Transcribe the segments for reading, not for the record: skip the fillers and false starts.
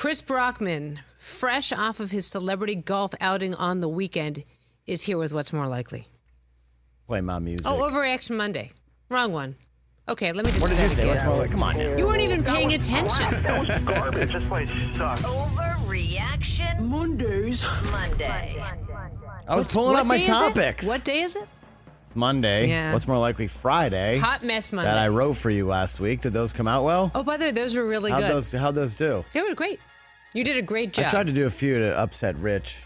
Chris Brockman, fresh off of his celebrity golf outing on the weekend, is here with What's More Likely. Play my music. Oh, Overreaction Monday. Wrong one. Okay, let me just What do did you that say? again. What's more like? Come on now. You weren't even paying attention. That was garbage. This place sucks. Overreaction Monday. I was pulling up my day is it? topics. What day is it? It's Monday. Yeah. What's more likely? Friday. Hot Mess Monday. That I wrote for you last week. Did those come out well? Oh, by the way, those were really How'd good. How'd those do? They were great. You did a great job. I tried to do a few to upset Rich.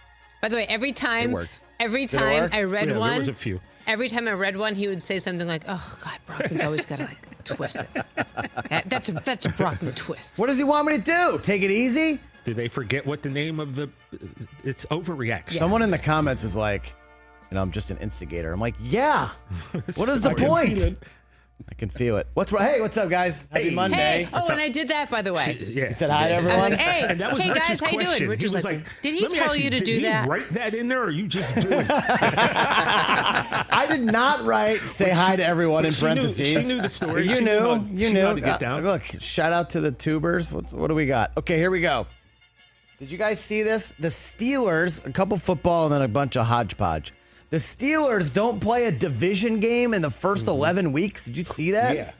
By the way, every time worked. Every Did it time work? I read one, there was a few. Every time I read one, he would say something like, "Oh God, Brockman's always got to like twist it." That's a Brockman twist. What does he want me to do? Take it easy? Did they forget what the name of the? It's Overreaction. Yeah. Someone in the comments was like, I'm just an instigator. I'm like, yeah. What is the point? I can feel it. Hey, what's up, guys? Happy Monday. Hey, oh, and I did that, by the way. Yeah. You said hi to I everyone? was like, hey, And that was hey Rich's guys, how you question. doing? Rich was like, did he "Let me tell ask you to do did that? Did you write that in there, or are you just doing it?" I did not write say hi to everyone in parentheses. She knew the story. You She knew. knew You knew. how to get down. Look, shout out to the tubers. What do we got? Okay, here we go. Did you guys see this? The Steelers, a couple football and then a bunch of hodgepodge. The Steelers don't play a division game in the first 11 weeks. Did you see that? Yeah.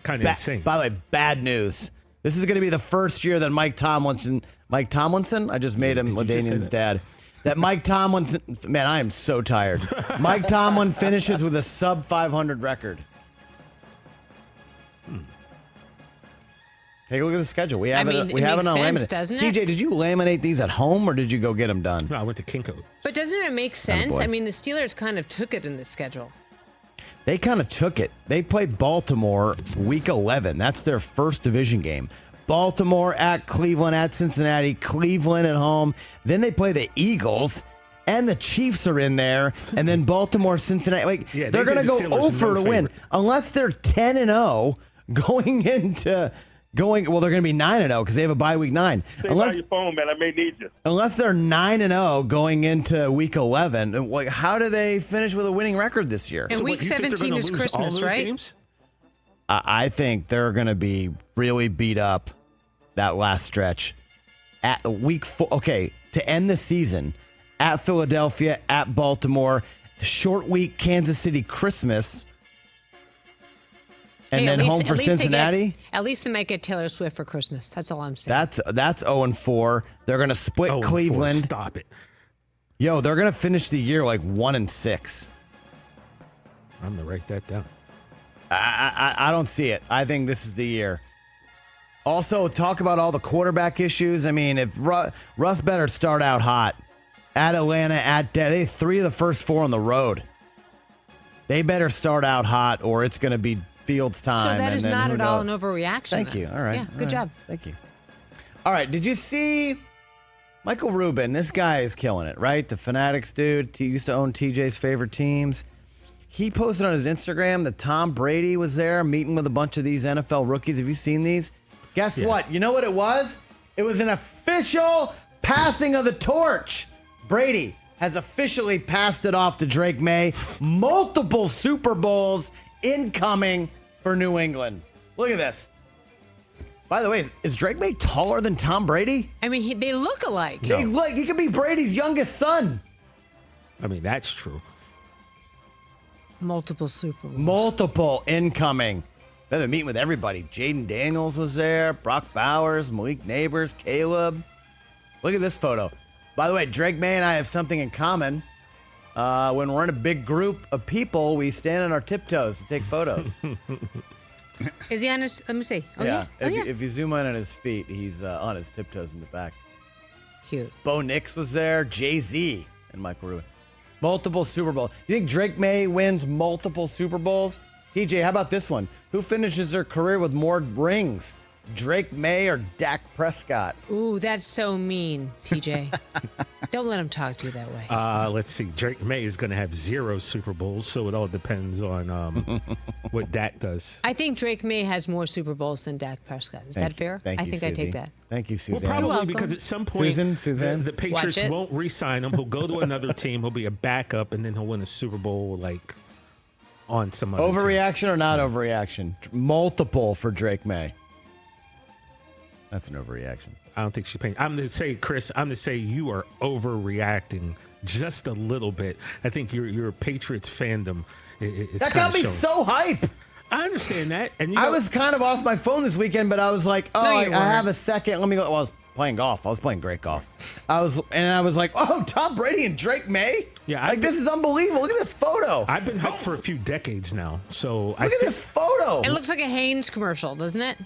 Kind of insane. By the way, bad news. This is going to be the first year that Mike Tomlinson, I just made him Did you just say LaDainian's that? dad. That Mike Tomlinson, man, I am so tired. Mike Tomlin finishes with a sub 500 record. Take a look at the schedule. We have mean, it. We it have makes it on sense, laminate. doesn't it? TJ, did you laminate these at home or did you go get them done? No, I went to Kinko. But doesn't it make sense? boy. I mean, the Steelers kind of took it in the schedule. They kind of took it. They played Baltimore week 11. That's their first division game. Baltimore at Cleveland, at Cincinnati, Cleveland at home. Then they play the Eagles, and the Chiefs are in there, and then Baltimore, Cincinnati. Like, Yeah, they're they going to did the go Steelers over no to win. favor. Unless they're 10-0 going into well, they're going to be 9-0 because they have a bye week 9. Stay by your phone, man. I may need you. Unless they're 9-0 going into week 11, like, how do they finish with a winning record this year? And week you think they're 17 gonna is lose Christmas, all those right? Games? I think they're going to be really beat up that last stretch. At week 4, okay, to end the season, at Philadelphia, at Baltimore, the short week, Kansas City, Christmas, and Hey, then at home least- for at least they Cincinnati. At least they might get Taylor Swift for Christmas. That's all I'm saying. That's 0-4. They're going to split Oh, Cleveland. Stop it. Yo, they're going to finish the year like 1-6. I'm going to write that down. I don't see it. I think this is the year. Also, talk about all the quarterback issues. I mean, if Russ better start out hot at Atlanta, at they 3 of the first 4 on the road. They better start out hot, or it's going to be Fields time. so that and is then not who at all an knows? overreaction. Thank then. you. All right. Yeah, All good right. job. Thank you. All right. Did you see Michael Rubin? This guy is killing it, right? The Fanatics dude. He used to own TJ's favorite teams. He posted on his Instagram that Tom Brady was there meeting with a bunch of these NFL rookies. Have you seen these? Guess what? You know what it was? It was an official passing of the torch. Brady has officially passed it off to Drake May. Multiple Super Bowls incoming for New England. Look at this. By the way, is Drake May taller than Tom Brady? I mean, they look alike. No. He could be Brady's youngest son. I mean, that's true. Multiple Super Bowls. Multiple incoming. They're meeting with everybody. Jaden Daniels was there. Brock Bowers, Malik Neighbors, Caleb. Look at this photo. By the way, Drake May and I have something in common. When we're in a big group of people, we stand on our tiptoes to take photos. Is he on his? Let me see. Oh, yeah. Oh, If, yeah. if you zoom in on his feet, he's on his tiptoes in the back. Cute. Bo Nix was there. Jay-Z and Michael Rubin. Multiple Super Bowls. You think Drake May wins multiple Super Bowls? TJ, how about this one? Who finishes their career with more rings? Drake May or Dak Prescott? Ooh, that's so mean, TJ. Don't let him talk to you that way. Let's see. Drake May is going to have 0 Super Bowls, so it all depends on what Dak does. I think Drake May has more Super Bowls than Dak Prescott. Is that fair? Thank I you, think I Suzy. take that. Thank you, Well, Suzanne. probably welcome. because at some point, Suzanne? the Patriots Watch it. won't re-sign him. He'll go to another team. He'll be a backup, and then he'll win a Super Bowl like on some other team. Overreaction or not overreaction? Multiple for Drake May. That's an overreaction. I don't think she's paying. I'm going to say, Chris, you are overreacting just a little bit. I think your Patriots fandom is That got me so hype. I understand that. And I was kind of off my phone this weekend, but I was like, oh, I have a second. Let me go. Well, I was playing golf. I was playing great golf. I was like, oh, Tom Brady and Drake May? Yeah. This is unbelievable. Look at this photo. I've been hyped for a few decades now. So Look at this photo. It looks like a Hanes commercial, doesn't it?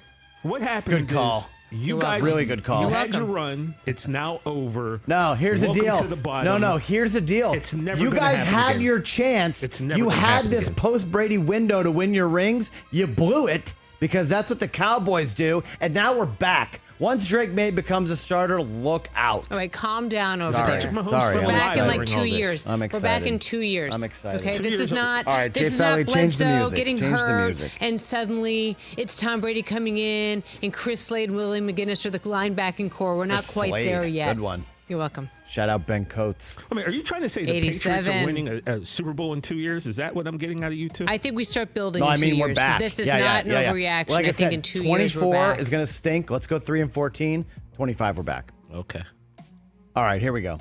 What happened? Good call. You guys, really good call. You had your run. It's now over. No, here's the deal. To the bottom. No, here's the deal. It's never. You guys had again. your chance. It's never. You had this post Brady window to win your rings. You blew it because that's what the Cowboys do. And now we're back. Once Drake May becomes a starter, look out. All right, calm down over Sorry. there. Sorry. We're back in like 2 years. I'm excited. We're back in 2 years. I'm excited. Okay, this is not. All right, this Jay is Fowley, not change the Bledsoe music. getting Change the hurt, music. and suddenly it's Tom Brady coming in, and Chris Slade and Willie McGinnis are the linebacking core. We're not quite Slade. there yet. Good one. You're welcome. Shout out Ben Coates. I mean, are you trying to say the Patriots are winning a Super Bowl in 2 years? Is that what I'm getting out of you two? I think we start building No, in I 2 mean, years. we're back. This is not an overreaction. Like I think said, in 2 years we're 24 back. is going to stink. Let's go 3-14. 25, we're back. Okay. All right, here we go.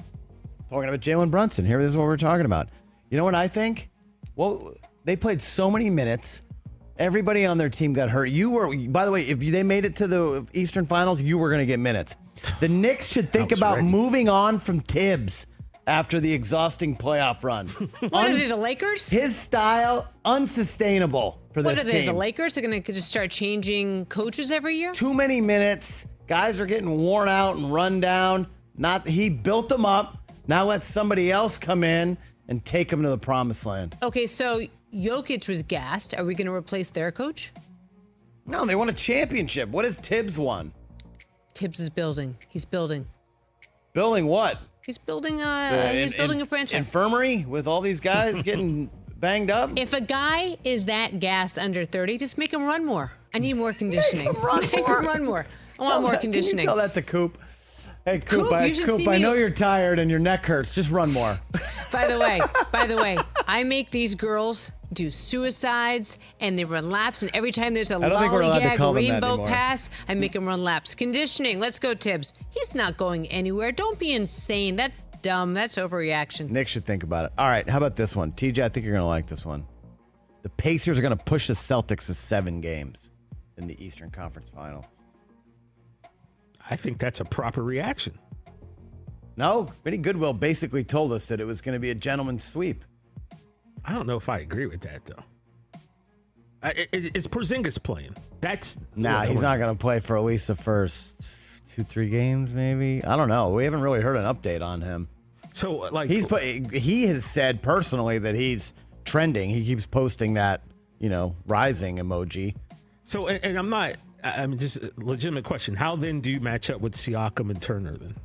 Talking about Jalen Brunson. Here is what we're talking about. You know what I think? Well, they played so many minutes. Everybody on their team got hurt. You were, by the way, if they made it to the Eastern Finals, you were going to get minutes. The Knicks should think about moving on from Tibbs after the exhausting playoff run. What are they, the Lakers? His style, unsustainable for this team. What are they, the Lakers? They're going to just start changing coaches every year? Too many minutes. Guys are getting worn out and run down. He built them up. Now let somebody else come in and take them to the promised land. Okay, so Jokic was gassed. Are we going to replace their coach? No, they won a championship. What has Tibbs won? Tibbs is building. He's building. Building what? He's building a franchise. Infirmary with all these guys getting banged up? If a guy is that gassed under 30, just make him run more. I need more conditioning. Make him run more. I want more conditioning. Can you tell that to Coop? Hey, Coop, Coop, I know you're tired and your neck hurts. Just run more. By the way, I make these girls do suicides and they run laps, and every time there's a lollygag rainbow pass, I make them run laps. Conditioning. Let's go, Tibbs. He's not going anywhere. Don't be insane. That's dumb. That's overreaction. Nick should think about it. All right, how about this one? TJ, I think you're going to like this one. The Pacers are going to push the Celtics to 7 games in the Eastern Conference Finals. I think that's a proper reaction. No, Vinny Goodwill basically told us that it was going to be a gentleman's sweep. I don't know if I agree with that, though. Is Porzingis playing? He's not going to play for at least the first 2-3 games, maybe. I don't know. We haven't really heard an update on him. So, like, he has said personally that he's trending. He keeps posting that, rising emoji. So, and I'm just a legitimate question. How then do you match up with Siakam and Turner then?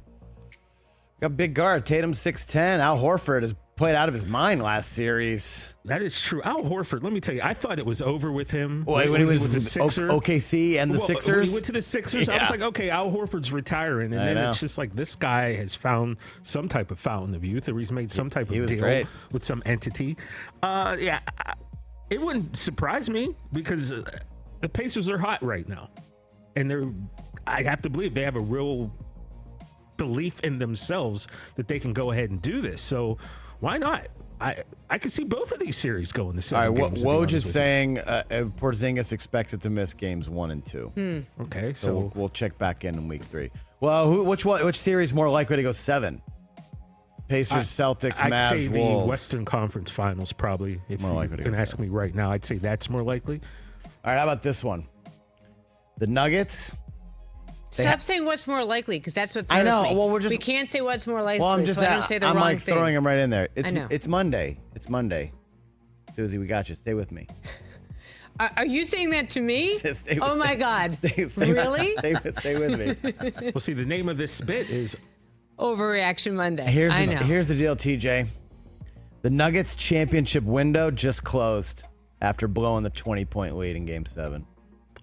Got big guard. Tatum 6'10". Al Horford has played out of his mind last series. That is true. Al Horford, let me tell you, I thought it was over with him. Well, when he was a Sixer. OKC and the Sixers. When he went to the Sixers, I was like, okay, Al Horford's retiring. And then it's just like this guy has found some type of fountain of youth, or he's made some type of deal with some entity. It wouldn't surprise me because the Pacers are hot right now. And I have to believe they have a real belief in themselves that they can go ahead and do this. So why not? I can see both of these series going the 7 games. All right, Woj is saying Porzingis expected to miss games 1 and 2. Okay, so we'll check back in week 3. Well, which series more likely to go 7? Pacers, Celtics, Mavs, I'd say Wolves. the Western Conference Finals probably. If more you can ask me right now, I'd say that's more likely. All right, how about this one? The Nuggets. Stop saying what's more likely, because that's what throws I know. me. Well, we can't say what's more likely. Well, I'm just. So I don't say the I'm wrong like thing. throwing them right in there. I know. It's Monday. It's Monday. Susie, we got you. Stay with me. Are you saying that to me? Oh my God! Really? Stay with me. Well, see, the name of this bit is Overreaction Monday. Here's the deal, TJ. The Nuggets championship window just closed after blowing the 20-point lead in Game 7.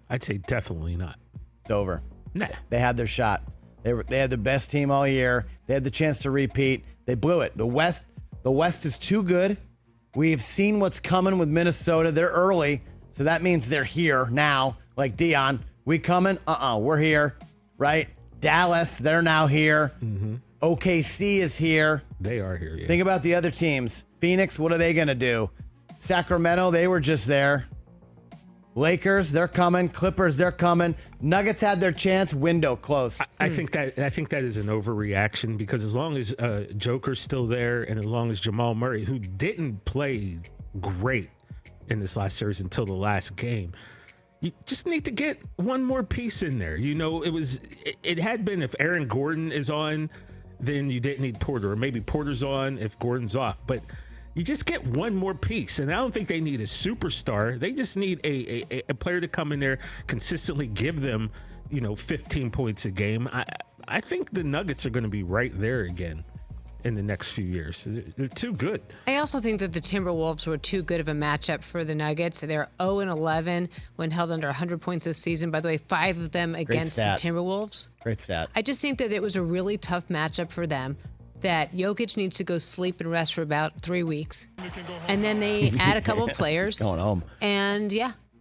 I'd say definitely not. It's over. Nah. They had their shot. They had the best team all year. They had the chance to repeat. They blew it. The West is too good. We've seen what's coming with Minnesota. They're early, so that means they're here now. Like Dion, we coming? We're here, right? Dallas, they're now here. OKC is here. They are here, yeah. Think about the other teams. Phoenix, what are they going to do? Sacramento, they were just there. Lakers, they're coming. Clippers, they're coming. Nuggets had their chance. Window closed. I think that is an overreaction because as long as Joker's still there and as long as Jamal Murray, who didn't play great in this last series until the last game, you just need to get one more piece in there. You know, it had been if Aaron Gordon is on, then you didn't need Porter, or maybe Porter's on if Gordon's off. But you just get one more piece, and I don't think they need a superstar. They just need a player to come in there, consistently give them, 15 points a game. I think the Nuggets are going to be right there again in the next few years. They're too good. I also think that the Timberwolves were too good of a matchup for the Nuggets. They're 0-11 when held under 100 points this season. By the way, 5 of them against the Timberwolves. Great stat. I just think that it was a really tough matchup for them, that Jokic needs to go sleep and rest for about 3 weeks. And then they add a couple of players. He's going home.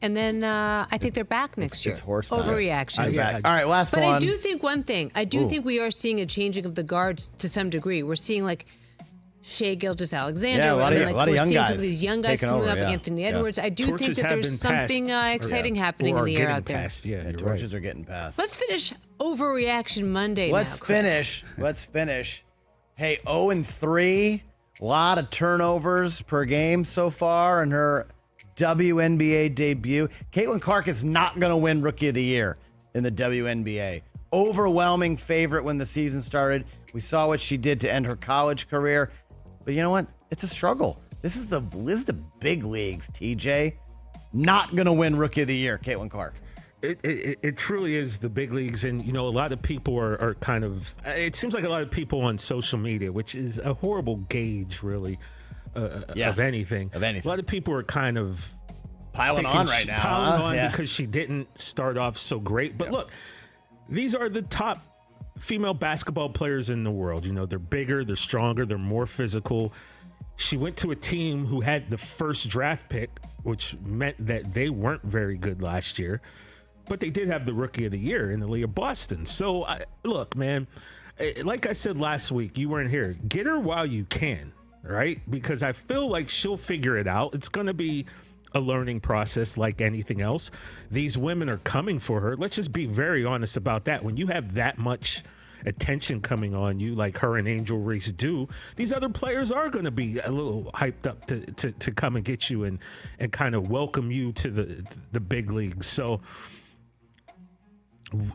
And then I think they're back next year. It's horse time. Overreaction. All right, last one. But I do think one thing. I do think we are seeing a changing of the guards to some degree. We're seeing like Shea Gilgeous-Alexander. Yeah, a lot of young guys. Some of these young guys coming up. Yeah. Anthony Edwards. I do Torches think that there's something exciting happening in the air out there. Passed. Yeah, you're torches right. are getting passed. Let's finish Overreaction Monday. Let's finish. Hey, 0-3. A lot of turnovers per game so far in her WNBA debut. Caitlin Clark is not going to win Rookie of the Year in the WNBA. Overwhelming favorite when the season started. We saw what she did to end her college career. But you know what? It's a struggle. This is the big leagues, TJ. Not going to win Rookie of the Year, Caitlin Clark. It truly is the big leagues. And, a lot of people are kind of, it seems like a lot of people on social media, which is a horrible gauge, really, of anything. A lot of people are kind of piling on right now. Piling on because she didn't start off so great. But look, these are the top female basketball players in the world. They're bigger, they're stronger, they're more physical. She went to a team who had the first draft pick, which meant that they weren't very good last year. But they did have the Rookie of the Year in the League of Boston. So, look, man, like I said last week, you weren't here. Get her while you can, right? Because I feel like she'll figure it out. It's going to be a learning process like anything else. These women are coming for her. Let's just be very honest about that. When you have that much attention coming on you, like her and Angel Reese do, these other players are going to be a little hyped up to come and get you and kind of welcome you to the big leagues. So,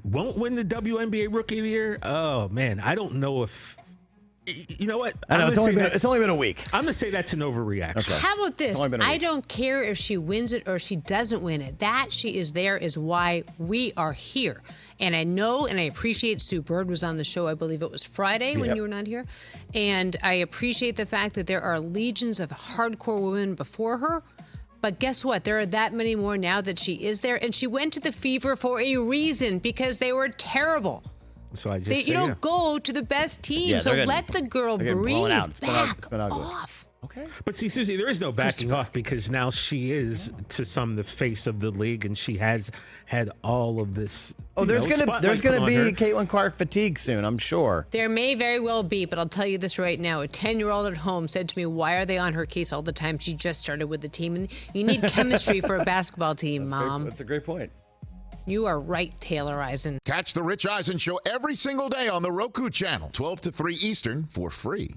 won't win the WNBA Rookie of the Year? Oh, man, I don't know if... You know what? I know, it's only been a week. I'm going to say that's an overreaction. Okay. How about this? I week. don't care if she wins it or she doesn't win it. That she is there is why we are here. And I know and I appreciate Sue Bird was on the show, I believe it was Friday when you were not here. And I appreciate the fact that there are legions of hardcore women before her. But guess what? There are that many more now that she is there. And she went to the Fever for a reason, because they were terrible. So I just you don't go to the best team. So let the girl breathe. Back off. Okay. But see, Susie, there is no backing off, because now she is, to some, the face of the league, and she has had all of this. Oh, there's gonna be Caitlin Clark fatigue soon, I'm sure. There may very well be, but I'll tell you this right now. A 10-year-old at home said to me, "Why are they on her case all the time? She just started with the team, and you need chemistry for a basketball team, Mom." That's a great point. You are right, Taylor Eisen. Catch the Rich Eisen Show every single day on the Roku channel, 12 to 3 Eastern, for free.